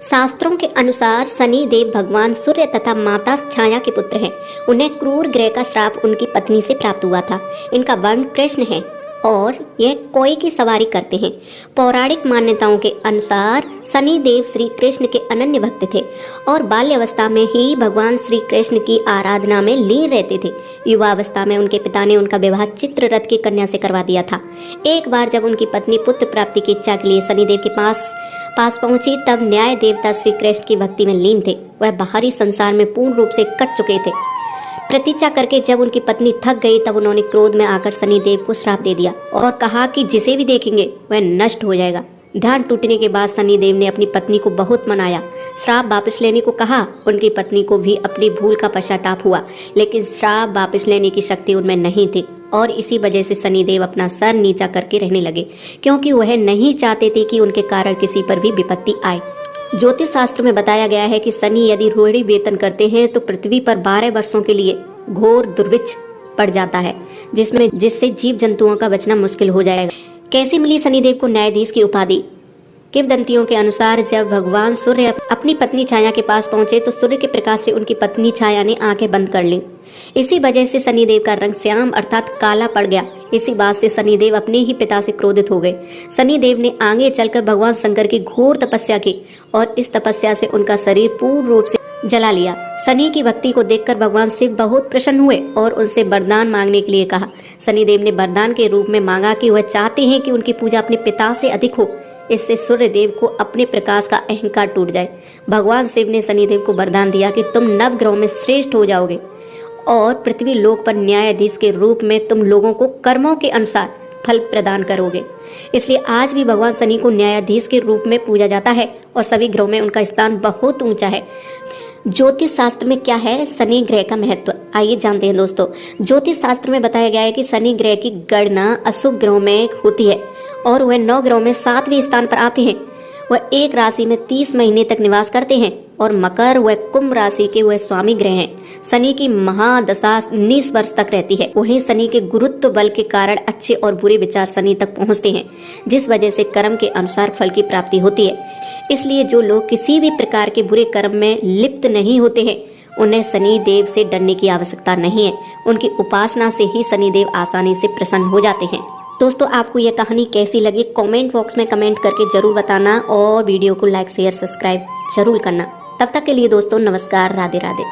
शास्त्रों के अनुसार शनि देव भगवान सूर्य तथा माता छाया के पुत्र हैं। उन्हें क्रूर ग्रह का श्राप उनकी पत्नी से प्राप्त हुआ था। इनका वर्ण कृष्ण है और यह कोई की सवारी करते हैं। पौराणिक मान्यताओं के अनुसार शनि देव श्री कृष्ण के अनन्य भक्त थे और बाल्यावस्था में ही भगवान श्री कृष्ण की आराधना में लीन रहते थे। युवावस्था में उनके पिता ने उनका विवाह चित्ररथ की कन्या से करवा दिया था। एक बार जब उनकी पत्नी पुत्र प्राप्ति की इच्छा के लिए शनिदेव के पास पहुंची, तब न्याय देवता श्री कृष्ण की भक्ति में लीन थे। वह बाहरी संसार में पूर्ण रूप से कट चुके थे। प्रतीक्षा करके जब उनकी पत्नी थक गई, तब उन्होंने क्रोध में आकर शनिदेव को श्राप दे दिया और कहा कि जिसे भी देखेंगे वह नष्ट हो जाएगा। ध्यान टूटने के बाद शनिदेव ने अपनी पत्नी को बहुत मनाया, श्राप वापस लेने को कहा। उनकी पत्नी को भी अपनी भूल का पश्चाताप हुआ, लेकिन श्राप वापस लेने की शक्ति उनमें नहीं थी और इसी वजह से शनिदेव अपना सर नीचा करके रहने लगे, क्योंकि वह नहीं चाहते थे कि उनके कारण किसी पर भी विपत्ति आए। ज्योतिष शास्त्र में बताया गया है कि शनि यदि रोहिणी वेतन करते हैं तो पृथ्वी पर 12 वर्षों के लिए घोर दुर्भिक्ष पड़ जाता है, जिससे जीव जंतुओं का बचना मुश्किल हो जाएगा। कैसे मिली शनिदेव को न्यायाधीश की उपाधि? किंवदंतियों के अनुसार जब भगवान सूर्य अपनी पत्नी छाया के पास पहुंचे तो सूर्य के प्रकाश से उनकी पत्नी छाया ने आंखें बंद कर ली। इसी वजह से शनिदेव का रंग श्याम अर्थात काला पड़ गया। इसी बात से शनिदेव अपने ही पिता से क्रोधित हो गए। शनिदेव ने आगे चलकर भगवान शंकर की घोर तपस्या की और इस तपस्या से उनका शरीर पूर्ण रूप से जला लिया। शनि की भक्ति को देखकर भगवान शिव बहुत प्रसन्न हुए और उनसे वरदान मांगने के लिए कहा। शनिदेव ने वरदान के रूप में मांगा कि वह चाहते हैं कि उनकी पूजा अपने पिता से अधिक हो, इससे सूर्यदेव को अपने प्रकाश का अहंकार टूट जाए। भगवान शिव ने शनिदेव को वरदान दिया कि तुम नवग्रहों में श्रेष्ठ हो जाओगे और पृथ्वी लोक पर न्यायाधीश के रूप में तुम लोगों को कर्मों के अनुसार फल प्रदान करोगे। इसलिए आज भी भगवान शनि को न्यायाधीश के रूप में पूजा जाता है और सभी ग्रहों में उनका स्थान बहुत ऊंचा है। ज्योतिष शास्त्र में क्या है शनि ग्रह का महत्व, आइए जानते हैं दोस्तों। ज्योतिष शास्त्र में बताया गया है कि शनि ग्रह की गणना अशुभ ग्रहों में होती है और वह 9 ग्रहों में 7वें स्थान पर आते हैं। वह एक राशि में 30 महीने तक निवास करते हैं और मकर व कुंभ राशि के वह स्वामी ग्रह हैं। शनि की महादशा 19 वर्ष तक रहती है। वहीं शनि के गुरुत्व बल के कारण अच्छे और बुरे विचार शनि तक पहुंचते हैं, जिस वजह से कर्म के अनुसार फल की प्राप्ति होती है। इसलिए जो लोग किसी भी प्रकार के बुरे कर्म में लिप्त नहीं होते हैं, उन्हें शनि देव से डरने की आवश्यकता नहीं है। उनकी उपासना से ही शनिदेव आसानी से प्रसन्न हो जाते हैं। दोस्तों, आपको यह कहानी कैसी लगी कमेंट बॉक्स में कमेंट करके जरूर बताना और वीडियो को लाइक शेयर सब्सक्राइब जरूर करना। तब तक के लिए दोस्तों नमस्कार, राधे राधे।